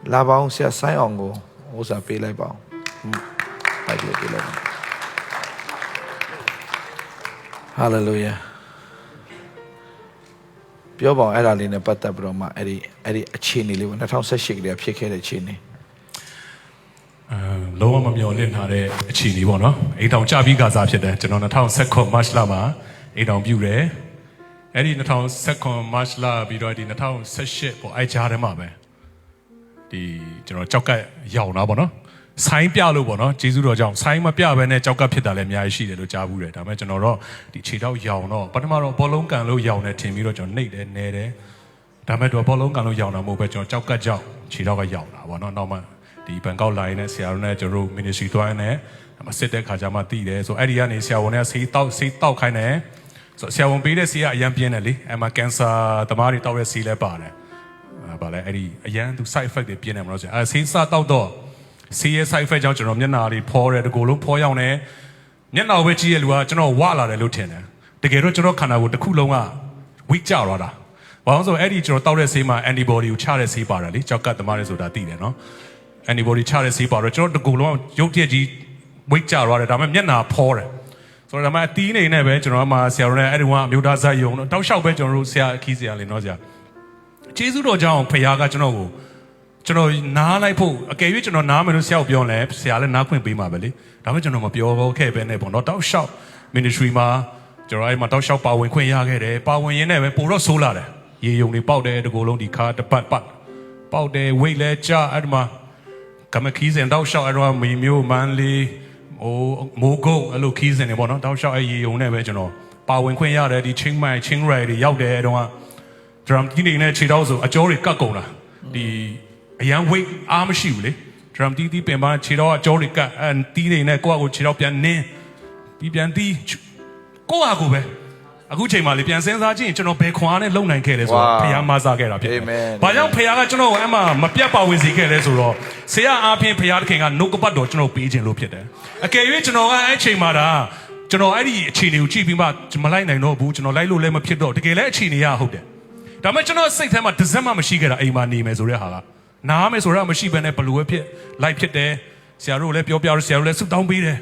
လာပေါင်းဆရာဆိုင်းအောင်ကိုဥစ္စာပေးလိုက်ပါအောင်လိုက်ပေးလိုက်ပါ Hallelujah ပြောပါအောင်အဲ့ဒါလေးနဲ့ပတ်သက်ပြီးတော့မှအဲ့ဒီအခြေအနေလေးပေါ့2018ကလေးဖြစ်ခဲ့တဲ့အခြေအနေလုံးဝမမျှော်လင့်ထားတဲ့အခြေအနေပေါ့နော်အိမ်တောင်ကြပြီးကစားဖြစ်တယ်ကျွန်တော်2019 March လမှာအိမ်တောင်ပြုတယ်အဲ့ဒီ2019 March လပြီးတော့ဒီ2018ပေါ့အဲ့ကြားထဲမှာပဲဒီကျွန်တော်ကြောက်ကရောင်တာပေါ့နော်ဆိုင်းပြလို့ပေါ့နော်ကျေးဇူးတော်ကြောင့်ဆိုင်းမပြဘဲနဲ့ကြောက်ကဖြစ်တာလည်းအများကြီးရှိတယ်လို့ကြားဘူးတယ်ဒါပေမဲ့ကျွန်တော်တော့ဒီခြေထောက်ရောင်တော့ပထမတော့ဘောလုံးကန်လို့ရောင်တယ်ထင်ပြီးတော့ကျွန်တော်နှိပ်တယ်နဲတယ်ဒါပေမဲ့တော့ဘောလုံးကန်လို့ရောင်တာမဟုတ်ပဲကျွန်တော်ကြောက်ကကြောက်ခြေထောက်ကရောင်တာပေါ့နော်နောက်မှဒီဘန်ကောက်လိုင်းနဲ့ဆရာတို့နဲ့ကျွန်တော်တို့ ministry တွိုင်းနဲ့စစ်တဲ့ခါကျမှတည်တယ်ဆိုအဲ့ဒီကနေဆရာဝန်နဲ့ဆေးတောက်ခိုင်းတယ်ဆိုဆရာဝန်ပေးတဲ့ဆေးကအရန်ပြင်းတယ်လေအဲ့မှာကင်ဆာသမားတွေတောက်တဲ့ဆေးလည်းပါတယ်ဗာလဲအဲ့ဒီအရန်သူ side effect တွေပြင်းတယ်မလို့ဆရာအဲ့ဆေးစတောက်တော့ဆေးရဲ့ side effect ကြောင့်ကျွန်တော်မျက်နှာတွေဖောတယ်တကူလုံးဖောရောက်နေမျက်နှာပဲကြည့်ရလူကကျွန်တော်ဝလာတယ်လို့ထင်တယ်တကယ်တော့ကျွန်တော်ခန္ဓာကိုယ်တစ်ခုလုံးက weak ကျသွားတာဘာလို့ဆိုအဲ့ဒီကျွန်တော်တောက်တဲ့ဆေးမှာ antibody ကိုချတဲ့ဆေးပါတယ်လေကြောက်ကသမားတွေဆိုတာသိတယ်နော် antibody ချတဲ့ဆေးပါတော့ကျွန်တော်တကူလုံးရုပ်တရက်ကြီး weight ကျသွားတယ်ဒါပေမဲ့မျက်နှာဖောတယ်ဆိုတော့ဒါမှအတီးနေနဲ့ပဲကျွန်တော်ကမှဆရာတို့နဲ့အဲ့ဒီကအမျိုးသားဇာတ်ယုံတော့တောက်လျှောက်ပဲကျွန်တော်တို့ဆရာခီးဆရာလေးနော်ဆရာကျေးဇူးတော်ကြောင့်ဖခင်ကကျွန်တော်ကိုကျွန်တော်နားလိုက်ဖို့အကယ်၍ကျွန်တော်နားမယ်လို့ဆရာကိုပြောလဲဆရာလည်းနားခွင့်ပေးမှာပဲလေဒါပေမဲ့ကျွန်တော်မပြောခဲ့ပဲနဲ့ပေါ့နော်တောက်လျှောက် ministry မှာကျွန်တော်အဲ့မှာတောက်လျှောက်ပါဝင်ခွင့်ရခဲ့တယ်ပါဝင်ရင်းနဲ့ပဲပိုတော့ဆိုးလာတယ်ရေယုံတွေပေါက်တယ်တကူလုံးဒီခါတပတ်ပေါက်တယ် weight လဲကျအဲ့ဒီမှာကမခီးစင်တောက်လျှောက်အဲ့တော့မီမျိုးမန်းလေးမိုးကုတ်အဲ့လိုခီးစင်တွေပေါ့နော်တောက်လျှောက်အဲ့ရေယုံနဲ့ပဲကျွန်တော်ပါဝင်ခွင့်ရတယ်ဒီချင်းမိုင်ချင်းရိုင်တွေရောက်တယ်တော့ဒရမ်တီးနေနဲ့ခြေထောက်ဆိုအကျော်တွေကတ်ကုန်တာဒီအရန် weight အားမရှိဘူးလေဒရမ်တီးပင်ပန်းခြေထောက်အကျော်တွေကတ်အန်တီးနေနဲ့ကိုယ့်အကိုခြေထောက်ပြန်နင်းပြီးပြန်တီးကိုယ့်အကိုပဲအခုချိန်မှလေပြန်စဉ်းစားကြည့်ရင်ကျွန်တော်ဘယ်ခွန်အားနဲ့လုံနိုင်ခဲ့လဲဆိုတော့ဖခင်မဆာခဲ့တာဖြစ်တယ်။ဘာကြောင့်ဖခင်ကကျွန်တော်ကိုအမှမပြတ်ပါဝင်စေခဲ့လဲဆိုတော့ဆရာအားဖြင့်ဖခင်တခင်ကနှုတ်ကပတ်တော်ကျွန်တော်ပေးခြင်းလို့ဖြစ်တယ်။အကယ်၍ကျွန်တော်ကအဲ့ချိန်မှာဒါကျွန်တော်အဲ့ဒီအခြေအနေကိုကြည့်ပြီးမှမလိုက်နိုင်တော့ဘူးကျွန်တော်လိုက်လို့လည်းမဖြစ်တော့တကယ်လည်းအခြေအနေရဟုတ်တယ်။ဒါပေမဲ့ကျွန်တော်စိတ်ထဲမှာတစ်စက်မှမရှိခဲ့တာအိမ်မှာနေမယ်ဆိုတဲ့ဟာကနားမယ်ဆိုတော့မရှိဘဲနဲ့ဘလူးပဲဖြစ်လိုက်ဖြစ်တယ်။ဆရာတို့လည်းပြောပြတော့ဆရာတို့လည်းဆုတောင်းပေးတယ်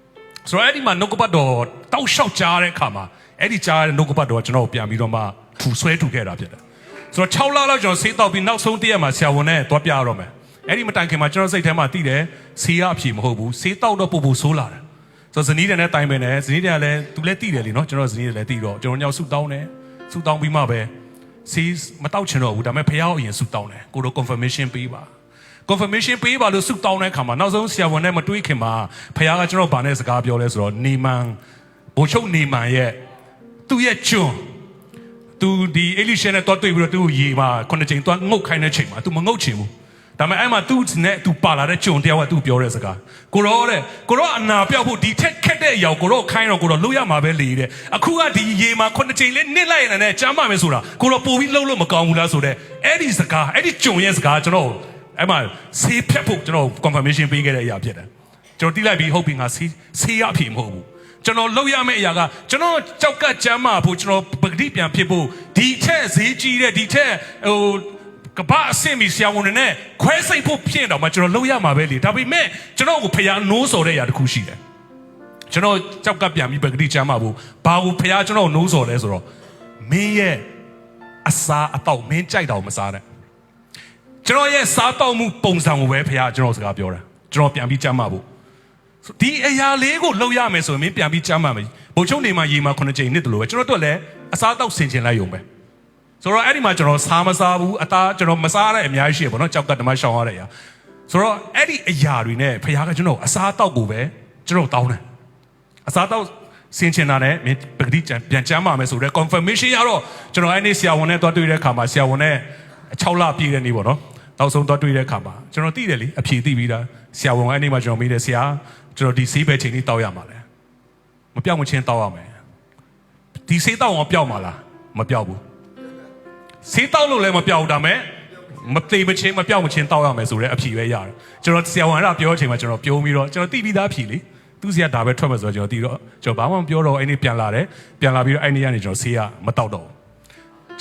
။ဆိုတော့အဲ့ဒီမှာနှုတ်ကပတ်တော်တောက်လျှောက်ကြားတဲ့အခါမှာအဲ့ဒီကြားတဲ့နှုတ်ကပတ်တော်ကကျွန်တော်ပြန်ပြီးတော့မှထူဆွဲထူခဲ့တာဖြစ်တယ်ဆိုတော့6လလောက်ကျွန်တော်ဆေးတောက်ပြီးနောက်ဆုံးတည့်ရက်မှာဆရာဝန်နဲ့တွားပြရတော့မယ်အဲ့ဒီမတိုင်ခင်မှာကျွန်တော်စိတ်ထဲမှာသိတယ်ဆေးရအဖြေမဟုတ်ဘူးဆေးတောက်တော့ပူဆိုးလာတယ်ဆိုတော့ဇနီးတန်နဲ့တိုင်ပင်တယ်ဇနီးတန်ကလည်းသူလည်းသိတယ်လညနော်ကျွန်တော်ဇနီးတန်လည်းသိတော့ကျွန်တော်ညောက်ဆုတောင်းတယ်ဆုတောင်းပြီးမှပဲဆေးမတောက်ချင်တော့ဘူးဒါပေမဲ့ဖះအရင်ဆုတောင်းတယ်ကိုတို့ confirmation ပေးပါလို့ဆုတောင်းတဲ့အခါမှာနောက်ဆုံးဆရာဝန်နဲ့မတွေးခင်မှာဖះကကျွန်တော်ဗာနဲ့စကားပြောလဲဆိုတော့နေမန်ဘိုလ်ချုပ်နေမန်ရဲ့သူ့ရဲ့ကျွန်းသူဒီအေလိရှဲနဲ့တွားတွေ့ပြီးတော့သူ့ရေမှာ9ချိန်တွားငုတ်ခိုင်းတဲ့ချိန်မှာသူမငုတ်ချင်ဘူးဒါပေမဲ့အဲ့မှာသူ့နဲ့သူပါလာတဲ့ကျွန်းတယောက်ကသူ့ပြောတဲ့စကားကိုတော့အနာပြောက်ဖို့ဒီထက်ခက်တဲ့အရာကိုတော့ခိုင်းတော့ကိုတော့လုပ်ရမှာပဲလေတဲ့အခုကဒီရေမှာ9ချိန်လေးနစ်လိုက်ရင်လည်းကြားမှာမယ်ဆိုတာကိုတော့ပို့ပြီးလှုပ်လို့မကောင်းဘူးလားဆိုတဲ့အဲ့ဒီစကားအဲ့ဒီကျွန်းရဲ့စကားကျွန်တော်အဲ့မှာဆေးဖြတ်ဖို့ကျွန်တော် confirmation ပေးခဲ့တဲ့အရာဖြစ်တယ်ကျွန်တော်တိလိုက်ပြီးဟုတ်ပြီငါဆေးရအဖြစ်မဟုတ်ဘူးကျွန်တော်လုပ်ရမယ့်အရာကကျွန်တော်ကြောက်ကကျမ်းမာဖို့ကျွန်တော်ပဂတိပြန်ဖြစ်ဖို့ဒီထက်ဈေးကြီးတဲ့ဒီထက်ကဘာအဆင့်မီဆရာဝန်တွေနဲ့ခွဲစိတ်ဖို့ဖြစ်တော့မှကျွန်တော်လုပ်ရမှာပဲလေဒါပေမဲ့ကျွန်တော်ကိုဖျားနိုးစော်တဲ့အရာတစ်ခုရှိတယ်ကျွန်တော်ကြောက်ကပြန်ပြီးပဂတိကျမ်းမာဖို့ဘာကိုဖျားကျွန်တော်နိုးစော်လဲဆိုတော့မင်းရဲ့အစာအတော့မင်းကြိုက်တာကိုမစားနဲ့ကျွန်တော်ရဲ့စားတော့မှုပုံစံကိုပဲဖျားကျွန်တော်စကားပြောတာကျွန်တော်ပြန်ပြီးကျမ်းမာဖို့ဒီအရာလေးကိုလှုပ်ရမယ်ဆိုရင်မင်းပြန်ပြီးကျမ်းမာမယ်ဘုံချုံနေမှာရေမှာ9ချိန်နှစ်တလို့ပဲကျွန်တော်တို့လည်းအစားတောက်ဆင်ခြင်လိုက်ရုံပဲဆိုတော့အဲ့ဒီမှာကျွန်တော်စားမစားဘူးအသားကျွန်တော်မစားတဲ့အများကြီးရှိရပေါ့နော်ကြောက်ကဓမ္မရှောင်ရတဲ့အရာဆိုတော့အဲ့ဒီအရာတွေနဲ့ဖခင်ကကျွန်တော်အစားတောက်ကိုပဲကျွန်တော်တောင်းတယ်အစားတောက်ဆင်ခြင်တာနဲ့ပဂတိပြန်ကျမ်းမာမယ်ဆိုတော့ confirmation ရတော့ကျွန်တော်အဲ့ဒီဆရာဝန်နဲ့တွားတွေ့တဲ့အခါမှာဆရာဝန်နဲ့6လပြည့်တဲ့နေ့ပေါ့နော်နောက်ဆုံးတွားတွေ့တဲ့အခါမှာကျွန်တော်သိတယ်လေအဖြေသိပြီးသားဆရာဝန်ကအဲ့ဒီမှာကျွန်တော်မေးတယ်ဆရာကျွန်တော်ဒီဆေးပဲချိန်လေးတောက်ရမှာလဲမပြောက်မချင်းတောက်ရမယ်ဒီဆေးတောက်အောင်ပြောက်မှာလားမပြောက်ဘူးဆေးတောက်လို့လည်းမပြောက်ဘူးဒါမဲ့မသေးမချင်းမပြောက်မချင်းတောက်ရမယ်ဆိုတဲ့အဖြေပဲရတယ်ကျွန်တော်ဆရာဝန်ကပြောတဲ့အချိန်မှာကျွန်တော်ပြုံးပြီးတော့ကျွန်တော်သိပြီးသားအဖြေလေသူဆရာဒါပဲထွက်မယ်ဆိုတော့ကျွန်တော်သိတော့ကျွန်တော်ဘာမှမပြောတော့အဲ့ဒီပြန်လာတယ်ပြန်လာပြီးတော့အဲ့ဒီကနေကျွန်တော်ဆေးကမတောက်တော့ဘူး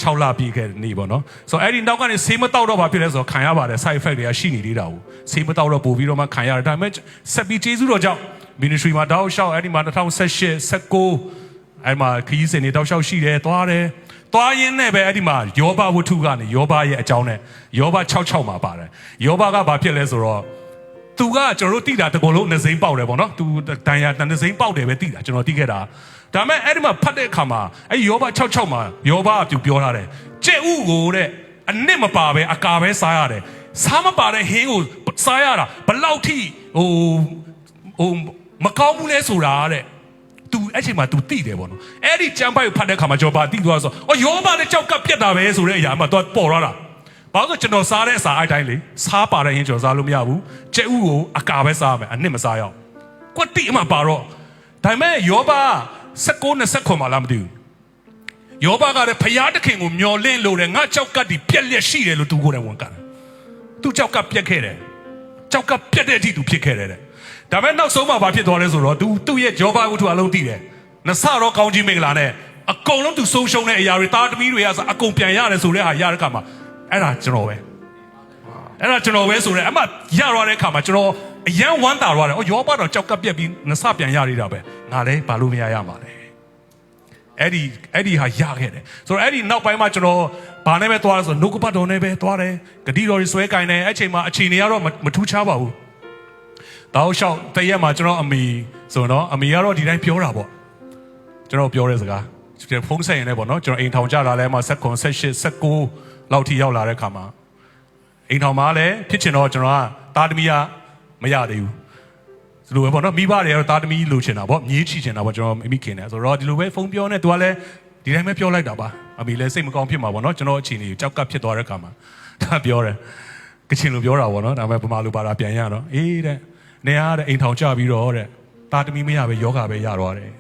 6လပြည့်ခဲ့တဲ့နေ့ပေါ့နော်ဆိုတော့အဲ့ဒီနောက်ကနေဆေးမတောက်တော့ဘာဖြစ်လဲဆိုတော့ခံရပါတယ် side effect တွေကရှိနေသေးတာကိုဆေးမတောက်တော့ပို့ပြီးတော့မှခံရတယ်ဒါပေမဲ့ဆက်ပြီးကျေးဇူးတော်ကြောင့် ministry မှာတောက်လျှောက်အဲ့ဒီမှာ2018 19အဲ့မှာခရီးစဉ်တွေတောက်လျှောက်ရှိတယ်သွားရင်းနဲ့ပဲအဲ့ဒီမှာယောဘဝတ္ထုကနေယောဘရဲ့အကြောင်းနဲ့ယောဘ66မှာပါတယ်ယောဘကဘာဖြစ်လဲဆိုတော့သူကကျွန်တော်တို့တိတာတကောလုံးနှစိမ့်ပေါက်တယ်ပေါ့နော်သူတန်ရာနှစိမ့်ပေါက်တယ်ပဲတိတာကျွန်တော်တိခဲ့တာဒါပေမဲ့အဲ့ဒီမှာဖတ်တဲ့အခါမှာအဲ့ယောဘ66မှာယောဘကပြောထားတယ်ကြက်ဥကိုတဲ့အနစ်မပါပဲအကာပဲစားရတယ်စားမပါတဲ့ဟင်းကိုစားရတာဘလောက်ထိဟိုမကောင်းဘူးလဲဆိုတာတဲ့သူအဲ့ချိန်မှာ तू တိတယ်ပေါ့နော်အဲ့ဒီကျမ်းပိုက်ကိုဖတ်တဲ့အခါမှာကျွန်တော်ပါတိသွားဆိုယောဘတဲ့ကြောက်ကပြက်တာပဲဆိုတဲ့အရာမှာ तू ပေါ်လာတာဘာလို့ကျွန်တော်စားတဲ့အစာအဲ့တိုင်းလေစားပါတဲ့ဟင်းကျွန်တော်စားလို့မရဘူးကြက်ဥကိုအကာပဲစားမယ်အနစ်မစားရအောင်ကွက်တိအမှပါတော့ဒါပေမဲ့ယောဘ19 29မှာလားမသိဘူးယောဘကလည်းဖျားတခင်ကိုမျောလင့်လို့တယ်ငါကြောက်ကတ်ဒီပြက်လက်ရှိတယ်လို့သူကိုယ်တိုင်ဝန်ခံတယ်သူကြောက်ကပြက်ခဲ့တယ်ကြောက်ကပြက်တဲ့အထိသူဖြစ်ခဲ့တယ်တဲ့ဒါပေမဲ့နောက်ဆုံးမှာဘာဖြစ်သွားလဲဆိုတော့သူ့ရဲ့ယောဘဝတ္ထုအလုံးသိတယ်နဆတော့ကောင်းကြီးမင်္ဂလာနဲ့အကုန်လုံးသူဆုံးရှုံးတဲ့အရာတွေတာသမီးတွေကဆိုအကုန်ပြန်ရတယ်ဆိုတဲ့ဟာရတဲ့အခါမှာအဲ့ဒါကျွန်တော်ပဲဆိုတဲ့အမှရရတဲ့အခါမှာကျွန်တော်အရန်ဝမ်းသာသွားတယ်ယောဘတော့ကြောက်ကပြက်ပြီးနဆပြန်ရရတာပဲငါလည်းဘာလို့မရမှာလဲအဲ့ဒီဟာရခဲ့တယ်ဆိုတော့အဲ့ဒီနောက်ပိုင်းမှာကျွန်တော်ဘာနဲ့ပဲသွားလဲဆိုတော့နှုတ်ကပတ်တော်နဲ့ပဲသွားတယ်ဂတိတော်တွေဆွဲကင်တယ်အဲ့ချိန်မှာအခြေအနေကတော့မထူးခြားပါဘူးတောက်လျှောက်တရက်မှာကျွန်တော်အမေဆိုတော့အမေကတော့ဒီတိုင်းပြောတာပေါ့ကျွန်တော်ပြောတဲ့စကားဖုန်းဆက်ရင်လည်းပေါ့နော်ကျွန်တော်အိမ်ထောင်ကြတာလည်းမှ19 18 19လောက်ထိရောက်လာတဲ့ခါမှာအိမ်ထောင်မှာလည်းဖြစ်ချင်တော့ကျွန်တော်ကသားသမီးကမရသေးဘူးဒီလိုပဲပေါ့နော်မိဘတွေကတော့သားသမီးလိုချင်တာပေါ့မြေးချီချင်တာပေါ့ကျွန်တော်မိခင်တယ်ဆိုတော့ဒီလိုပဲဖုန်းပြောနေသူကလည်းဒီတိုင်းပဲပြောလိုက်တာပါအမေလည်းစိတ်မကောင်းဖြစ်မှာပေါ့နော်ကျွန်တော်အခြေအနေကိုကြောက်ကပ်ဖြစ်သွားတဲ့ခါမှာဒါပြောတယ်ကချင်လိုပြောတာပေါ့နော်ဒါပေမဲ့ဗမာလိုပါတာပြန်ရတော့အေးတဲ့နေရတဲ့အိမ်ထောင်ကြပြီးတော့တဲ့သားသမီးမရပဲယောဂပဲရတော့တယ်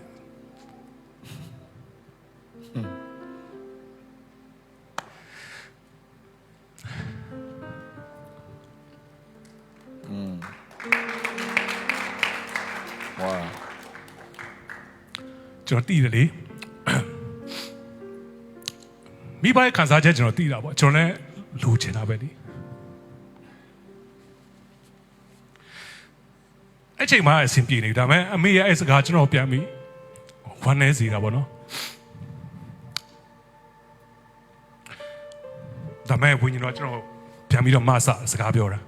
ကျွန်တော်တည်တယ်လေမိဘရဲ့ခံစားချက်ကျွန်တော်တည်တာပေါ့ကျွန်တော်လည်းလိုချင်တာပဲလေအဲ့ချိန်မှာအဆင်ပြေနေဒါပေမဲ့အမေရဲ့အဲ့စကားကျွန်တော်ပြန်ပြီးဝမ်းနေစီတာပေါ့နော်ဒါပေမဲ့ဝိညာဉ်တော်ကျွန်တော်ပြန်ပြီးတော့မဆစကားပြောတ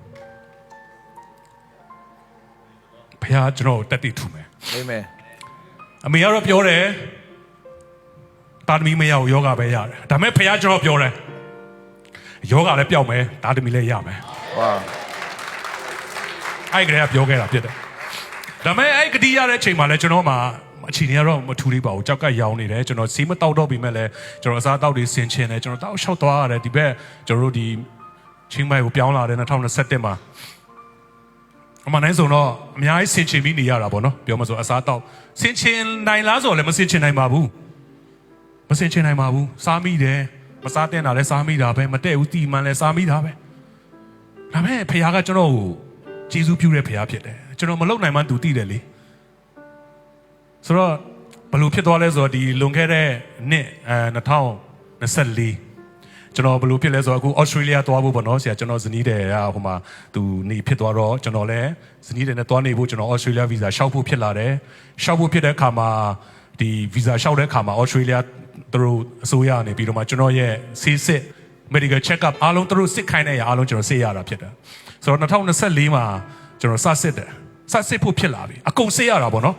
ာဘုရားကျွန်တော်တက်တည်ထူမယ်အာမင်အမေကတော့ပြောတယ်တာသမီမရဘူးယောဂပဲရတယ်ဒါပေမဲ့ဖခင်ကျွန်တော်ပြောတယ်ယောဂလည်းပျောက်မယ်တာသမီလည်းရမယ်ဝါအဲ့ကလေးကပြောခဲ့တာဖြစ်တယ်ဒါပေမဲ့အဲ့ဂတိရတဲ့အချိန်မှာလည်းကျွန်တော်မှအချိန်ကြီးကတော့မထူသေးပါဘူးကြောက်ကရောင်းနေတယ်ကျွန်တော်စီးမတောက်တော့ပြီမဲ့လည်းကျွန်တော်အစားတောက်တွေဆင်ချင်တယ်ကျွန်တော်တောက်လျှောက်သွားရတယ်ဒီဘက်ကျွန်တော်တို့ဒီချင်းမိုင်ကိုပြောင်းလာတယ်2021မှာအမှန်တိုင်းဆိုတော့အများကြီးဆင်ချင်ပြီးနေရတာပေါ့နော်ပြောမှဆိုအစားတောက်ဆင်ချင်နိုင်လားဆိုတော့လည်းမဆင်ချင်နိုင်ပါဘူးစားမိတယ်မစားတဲ့တာလည်းစားမိတာပဲမတဲ့ဘူးတီမှန်လည်းစားမိတာပဲဒါပေမဲ့ဖခင်ကကျွန်တော်ကိုကျေးဇူးပြုတဲ့ဖခင်ဖြစ်တယ်ကျွန်တော်မလုပ်နိုင်မှသူသိတယ်လေဆိုတော့ဘလို့ဖြစ်သွားလဲဆိုတော့ဒီလွန်ခဲ့တဲ့နှစ်2024ကျွန်တော်ဘလို့ဖြစ်လဲဆိုတော့အခုဩစတြေးလျသွားဖို့ပေါ့နော်ဆရာကျွန်တော်ဇနီးတယ်ဟိုမှာသူနေဖြစ်သွားတော့ကျွန်တော်လည်းဇနီးတယ်နဲ့သွားနေဖို့ကျွန်တော်ဩစတြေးလျဗီဇာရှောက်ဖို့ဖြစ်လာတယ်ရှောက်ဖို့ဖြစ်တဲ့အခါမှာဒီဗီဇာရှောက်တဲ့အခါမှာဩစတြေးလျသူတို့အစိုးရနေပြီးတော့မှကျွန်တော်ရဲ့ဆေးစစ် medical check up အားလုံးသူတို့စစ်ခိုင်းတဲ့အရာအားလုံးကျွန်တော်ဆေးရတာဖြစ်တယ်ဆိုတော့2024မှာကျွန်တော်စစစ်ဖို့ဖြစ်လာပြီအကုန်ဆေးရတာပေါ့နော်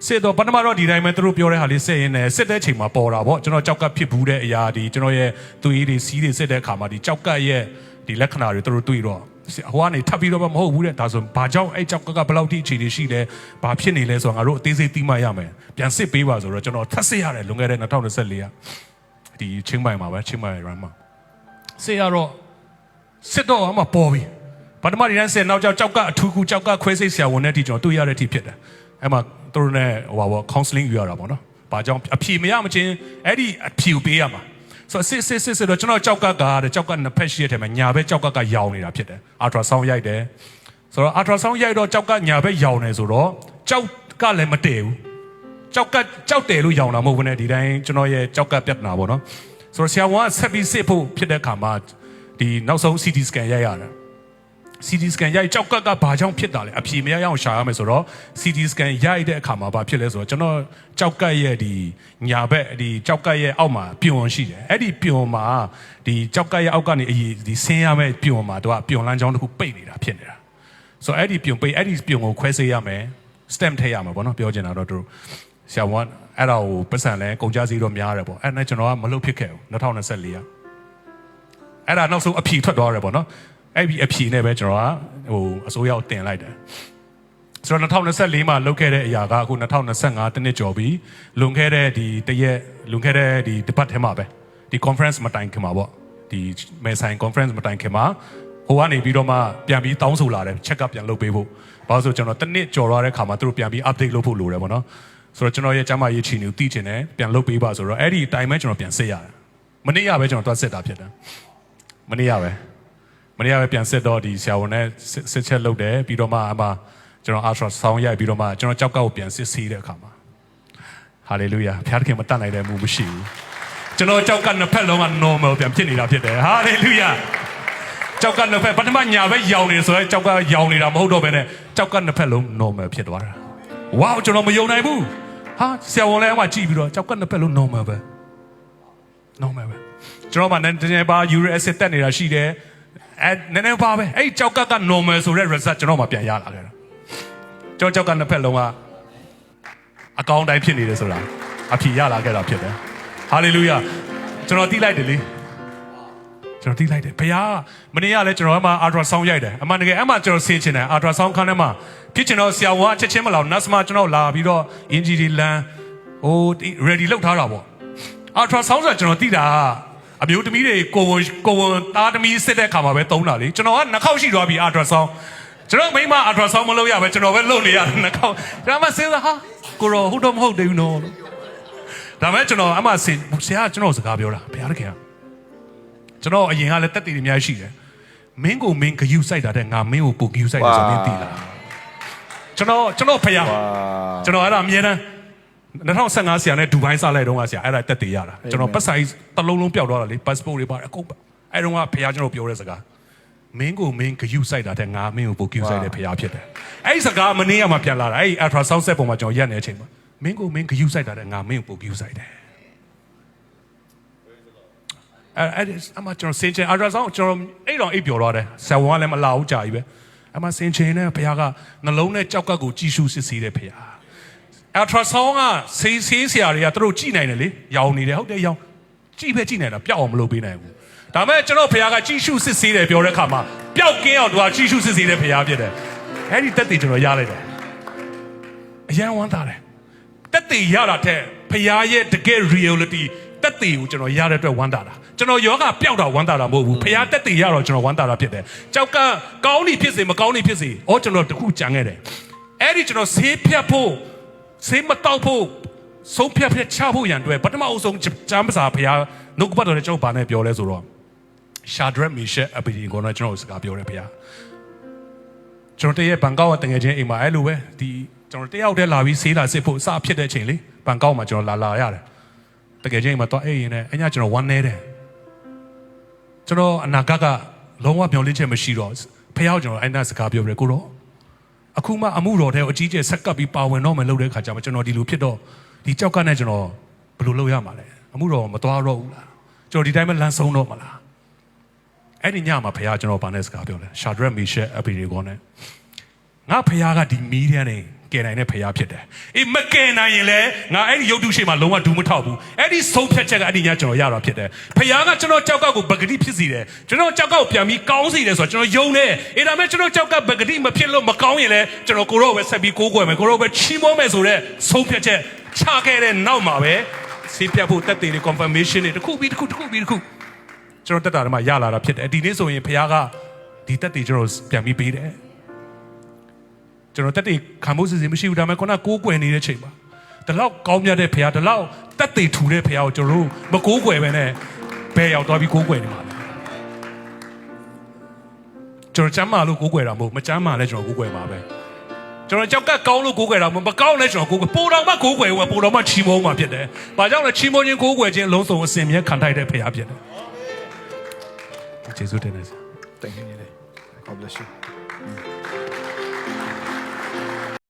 စစ်တော့ပထမတော့ဒီတိုင်းပဲသူတို့ပြောတဲ့ဟာလေးစစ်ရင်းနဲ့စစ်တဲ့ချိန်မှာပေါ်တာပေါ့ကျွန်တော်ကြောက်ကဖြစ်ဘူးတဲ့အရာဒီကျွန်တော်ရဲ့သွေးတွေစီးတွေစစ်တဲ့အခါမှာဒီကြောက်ကရဲ့ဒီလက္ခဏာတွေသူတို့တွေ့တော့ဟိုကနေထပ်ပြီးတော့မဟုတ်ဘူးတဲ့ဒါဆိုဘာကြောင့်အဲ့ကြောက်ကဘယ်လောက်ထိအခြေအနေရှိလဲဘာဖြစ်နေလဲဆိုတော့ငါတို့အသေးစိတ်သိမှရမယ်ပြန်စစ်ပေးပါဆိုတော့ကျွန်တော်ထပ်စစ်ရတယ်လွန်ခဲ့တဲ့2024ကဒီချင်းမိုင်မှာပဲချင်းမိုင်ရမ်းမှာစစ်ရတော့စစ်တော့အမှပေါ်ပြီပထမဒီတိုင်းစစ်နောက်ကြောက်ကအထူးကူကြောက်ကခွဲစိတ်ဆရာဝန်နဲ့အထိကျွန်တော်တွေ့ရတဲ့အထိဖြစ်တယ်အဲ့မှာသူတို့နဲ့ဟိုပါပေါ့ counseling ယူရတာပေါ့နော်။ဘာကြောင့်အဖြေမရမချင်းအဲ့ဒီအဖြေကိုပေးရမှာ။ဆိုစစ်တော့ကျွန်တော်ကြောက်ကနှစ်ဖက်ရှိတဲ့ထဲမှာညာဘက်ကြောက်ကရောင်နေတာဖြစ်တယ်။ ultrasound ရိုက်တယ်။ဆိုတော့ ultrasound ရိုက်တော့ကြောက်ကညာဘက်ရောင်နေဆိုတော့ကြောက်ကလည်းမတည့်ဘူး။ကြောက်တယ်လို့ရောင်တာမဟုတ်ဘူးနဲ့ဒီတိုင်းကျွန်တော်ရဲ့ကြောက်ကပြတ်နာပေါ့နော်။ ဆိုတော့ဆရာဝန်ကဆက်ပြီးစစ်ဖို့ဖြစ်တဲ့အခါမှာဒီနောက်ဆုံး CT scan ရိုက်ရတယ် CT scan ရိုက်ကြောက်ကဘာကြောင့်ဖြစ်တာလဲအဖြေမရအောင်ရှာရမယ်ဆိုတော့ CT scan ရိုက်တဲ့အခါမှာဘာဖြစ်လဲဆိုတော့ကျွန်တော်ကြောက်ကရဲ့ဒီညာဘက်ဒီကြောက်ကရဲ့အောက်မှာပြွန်ရှိတယ်အဲ့ဒီပြွန်မှာဒီကြောက်ကရဲ့အောက်ကနေအရေးဒီဆင်းရမယ့်ပြွန်မှာသူကပြွန်လမ်းကြောင်းတစ်ခုပိတ်နေတာဖြစ်နေတာဆိုတော့အဲ့ဒီပြွန်ပိတ်အဲ့ဒီပြွန်ကိုခွဲစေးရမယ် stem ထည့်ရမှာပေါ့နော်ပြောချင်တာတော့သူဆရာဝန်အဲ့ဒါကိုပတ်စံလဲကုန်ကြစည်တော့များတယ်ပေါ့အဲ့နဲ့ကျွန်တော်ကမလုပ်ဖြစ်ခဲ့ဘူး2024ကအဲ့ဒါနောက်ဆုံးအဖြေထွက်သွားတယ်ပေါ့နော်အဲ့ဒီအဖြေနဲ့ပဲကျွန်တော်ကဟိုအစိုးရကိုတင်လိုက်တယ်ဆိုတော့2024မှာလုပ်ခဲ့တဲ့အရာကအခု2025တနှစ်ကျော်ပြီလွန်ခဲ့တဲ့ဒီတရက်လွန်ခဲ့တဲ့ဒီ debate ထဲမှာပဲဒီ conference မတိုင်ခင်မှာပေါ့ဒီမဲဆိုင် conference မတိုင်ခင်မှာဟိုကနေပြီးတော့မှပြန်ပြီးတောင်းဆိုလာတယ် check up ပြန်လုပ်ပေးဖို့ဘာလို့ဆိုကျွန်တော်တနှစ်ကျော်သွားတဲ့ခါမှာသူတို့ပြန်ပြီး update လုပ်ဖို့လိုတယ်ပေါ့နော်ဆိုတော့ကျွန်တော်ရဲ့ကျမရေးချီနေကိုသိချင်တယ်ပြန်လုပ်ပေးပါဆိုတော့အဲ့ဒီအတိုင်းပဲကျွန်တော်ပြန်စစ်ရတယ်မနေ့ကပဲကျွန်တော်သွားစစ်တာဖြစ်တယ်မနေ့ကပဲပြန်စစ်တော့ဒီဆရာဝန်နဲ့စစ်ချက်လုပ်တယ်ပြီးတော့မှအမကျွန်တော် ultra sound ရိုက်ပြီးတော့မှကျွန်တော်ကြောက်ကောက်ကိုပြန်စစ်ဆေးတဲ့အခါမှာ hallelujah ဖျားသခင်မတတ်နိုင်တဲ့မှုမရှိဘူးကျွန်တော်ကြောက်ကနှစ်ဖက်လုံးက normal ပြန်ဖြစ်နေတာဖြစ်တယ် hallelujah ကြောက်ကနှစ်ဖက်ပထမညာပဲရောင်နေဆိုတော့ကြောက်ကရောင်နေတာမဟုတ်တော့ဘဲနဲ့ကြောက်ကနှစ်ဖက်လုံး normal ဖြစ်သွားတာဝေါကျွန်တော်မယုံနိုင်ဘူးဟာဆရာဝန်လည်းအမှကြည့်ပြီးတော့ကြောက်ကနှစ်ဖက်လုံး normal ပဲကျွန်တော်မှနည်းနည်းပါ uric acid တက်နေတာရှိတယ်အဲနည်းနည်းပါပဲအဲ့ကြောက်က normal ဆိုတဲ့ result ကျွန်တော်မှပြန်ရလာခဲ့တာကျွန်တော်ကြောက်ကနှစ်ဖက်လုံးကအကောင်းတိုင်းဖြစ်နေတယ်ဆိုတာအဖြေရလာခဲ့တာဖြစ်တယ် hallelujah ကျွန်တော်သိလိုက်တယ်လေကျွန်တော်သိလိုက်တယ်ဘုရားမနေ့ကလည်းကျွန်တော်အမှ ultra sound ရိုက်တယ်အမှန်တကယ်အမှကျွန်တော်ဆင်းချင်တယ် ultra sound ခန်းထဲမှာဖြစ်ချင်တော့ဆရာဝန်အချက်ချင်းမလောက် nurse မကျွန်တော်လာပြီးတော့ engineer လမ်းဟို ready လုပ်ထားတာပေါ့ ultra sound ဆိုကျွန်တော်သိတာအမျိုးသမီးတွေကိုဝန်သားသမီးစစ်တဲ့ခါမှာပဲသုံးတာလေကျွန်တော်ကနှစ်ခေါက်ရှိသွားပြီ ultra sound ကျွန်တော်မိမ ultra sound မလုပ်ရပဲကျွန်တော်ပဲလုပ်နေရတယ်နှစ်ခေါက်ဒါမှစဉ်းစားဟာကိုရောဟုတ်တော့မဟုတ်သေးဘူးနော်ဒါမဲ့ကျွန်တော်အမှဆရာကျွန်တော်စကားပြောတာဘုရားတခင်ကကျွန်တော်အရင်ကလည်းတက်တည်တွေအများကြီးရှိတယ်မင်းကိုမင်းဂယုစိုက်တာတဲ့ငါမင်းကိုပိုဂယုစိုက်တယ်ဆိုမင်းသိလားကျွန်တော်ဖယားကျွန်တော်အဲ့ဒါအမြဲတမ်း2015ဆရာနဲ့ဒူဘိုင်းစားလိုက်တော့ဆရာအဲ့ဒါတက်တည်ရတာကျွန်တော်ပတ်ဆိုင်တစ်လုံးလုံးပျောက်သွားတာလေ passport တွေပါအကုန်အဲ့တော့ကဖယားကျွန်တော်ပြောတဲ့စကားမင်းကိုမင်းဂယုစိုက်တာတဲ့ငါမင်းကိုပိုဂယုစိုက်တဲ့ဖယားဖြစ်တယ်အဲ့ဒီစကားမနေ့ကမှပြန်လာတာအဲ့ ultra sound set ပုံမှာကျွန်တော်ရက်နေတဲ့အချိန်မှာမင်းကိုမင်းဂယုစိုက်တာတဲ့ငါမင်းကိုပိုဂယုစိုက်တယ်အဲ့အမကျွန်တော်စင်ချင် ultra sound ကျွန်တော်အဲ့တော့အိပ်ပျော်သွားတယ်ဆရာဝန်ကလည်းမလာဘူးကြာကြီးပဲအမစင်ချင်နဲ့ဘုရားကနှလုံးနဲ့ကြောက်ကပ်ကိုကြည်ရှုစစ်ဆေးတဲ့ဘုရား ultra sound ကဆေးဆရာတွေကသူတို့ကြည်နိုင်တယ်လေရောင်နေတယ်ဟုတ်တယ်ရောင်ကြည်ပဲကြည်နိုင်တာပျောက်အောင်မလုပ်ပေးနိုင်ဘူးဒါမဲ့ကျွန်တော်ဘုရားကကြည်ရှုစစ်ဆေးတယ်ပြောတဲ့အခါမှာပျောက်ကင်းအောင်သူကကြည်ရှုစစ်ဆေးတဲ့ဘုရားဖြစ်တယ်အဲ့ဒီတက်တည်ကျွန်တော်ရလိုက်တယ်အရန်ဝမ်းသာတယ်တက်တည်ရတာတဲ့ဘုရားရဲ့တကယ် reality တက်တည်ကိုကျွန်တော်ရတဲ့အတွက်ဝမ်းသာတာကျွန်တော်ယောဂပျောက်တာဝမ်းသာတာမဟုတ်ဘူးဖခင်တက်တည်ရတော့ကျွန်တော်ဝမ်းသာတာဖြစ်တယ်ကြောက်ကကောင်းနေဖြစ်စေမကောင်းနေဖြစ်စေဩကျွန်တော်တခုကြံခဲ့တယ်အဲ့ဒီကျွန်တော်ဆေးဖြတ်ဖို့ဆေးမတောက်ဖို့ဆုံးဖြတ်ချဖို့ရန်အတွက်ပထမအဆုံးကျမ်းစာဖခင်နှုတ်ကပတ်တော်နဲ့ကျွန်တော်ဗာနဲ့ပြောလဲဆိုတော့ရှာဒရက်မီရှက်အပီဒီကိုတော့ကျွန်တော်စကားပြောတယ်ဖခင်ကျွန်တော်တရက်ဘန်ကောက်ကတငယ်ချင်းအိမ်မှာအဲ့လိုပဲဒီကျွန်တော်တယောက်တည်းလာပြီးဆေးလာစစ်ဖို့အစဖြစ်တဲ့အချိန်လေးဘန်ကောက်မှာကျွန်တော်လာရတယ်တကယ်ချင်းမှာတော့အဲ့ရင်နဲ့အညာကျွန်တော်ဝမ်းနေတယ်ကျွန်တော်အနာဂတ်ကလုံးဝမျှော်လင့်ချက်မရှိတော့ဖះကျွန်တော်အဲ့ဒါစကားပြောပြတယ်ကိုတော့အခုမှအမှုတော်တဲ့အကြီးကျယ်ဆက်ကပ်ပြီးပါဝင်တော့မယ်လို့တဲ့ခါကျမှကျွန်တော်ဒီလိုဖြစ်တော့ဒီကြောက်ကနဲ့ကျွန်တော်ဘယ်လိုလုပ်ရမှာလဲအမှုတော်မသွားတော့ဘူးလားကျွန်တော်ဒီတိုင်းပဲလမ်းဆုံးတော့မလားအဲ့ဒီညမှာဖះကျွန်တော်ဗာနဲ့စကားပြောတယ်ရှာဒရက်မီရှက်အပီရီကောနဲ့ငါဖះကဒီမီးတဲ့နေကယ်နိုင်တဲ့ဖရားဖြစ်တယ်အေးမကယ်နိုင်ရင်လည်းငါအဲ့ဒီရုပ်တုရှိမှလုံးဝဒူးမထောက်ဘူးအဲ့ဒီဆုံးဖြတ်ချက်ကအဲ့ဒီညကျွန်တော်ရတာဖြစ်တယ်ဖရားကကျွန်တော်ကြောက်ကကိုပဂတိဖြစ်စီတယ်ကျွန်တော်ကြောက်ကကိုပြန်ပြီးကောင်းစီတယ်ဆိုတော့ကျွန်တော်ယုံတယ်အေးဒါမဲ့ကျွန်တော်ကြောက်ကပဂတိမဖြစ်လို့မကောင်းရင်လည်းကျွန်တော်ကိုရောပဲဆက်ပြီးကိုးကွယ်မယ်ကိုရောပဲချီးမွမ်းမယ်ဆိုတော့ဆုံးဖြတ်ချက်ချခဲ့တဲ့နောက်မှာပဲဆေးပြတ်ဖို့တက်တယ် confirmation တွေတစ်ခုပြီးတစ်ခုကျွန်တော်တက်တာတည်းမှရလာတာဖြစ်တယ်ဒီနေ့ဆိုရင်ဖရားကဒီတက်တယ်ကျွန်တော်ပြန်ပြီးပေးတယ်ကျွန်တော်တက်တည်ခံဖို့စီစဉ်မရှိဘူးဒါပေမဲ့ခုနကိုးကွယ်နေတဲ့ချိန်မှာဒီလောက်ကောင်းမြတ်တဲ့ဖခင်ဒီလောက်တက်တည်ထူတဲ့ဖခင်ကိုကျွန်တော်တို့မကိုးကွယ်ပဲနဲ့ဘယ်ရောက်သွားပြီးကိုးကွယ်နေမှာလဲကျွန်တော်ချမ်းမာလို့ကိုးကွယ်တာမဟုတ်မချမ်းမာလဲကျွန်တော်ကိုးကွယ်ပါပဲ ကျွန်တော်ကြောက်ကကောင်းလို့ကိုးကွယ်တာမကောင်းလဲကျွန်တော်ကိုးကွယ်ပိုတော်မှကိုးကွယ်ဝယ်ပိုတော်မှချီးမုန်းမှာဖြစ်တယ်။ဘာကြောင့်လဲချီးမုန်းခြင်းကိုးကွယ်ခြင်းလုံးစုံအစဉ်မြဲခံထိုက်တဲ့ဖခင်ဖြစ်တယ်။ကျေးဇူးတင်တယ်။ Thank you. God bless you.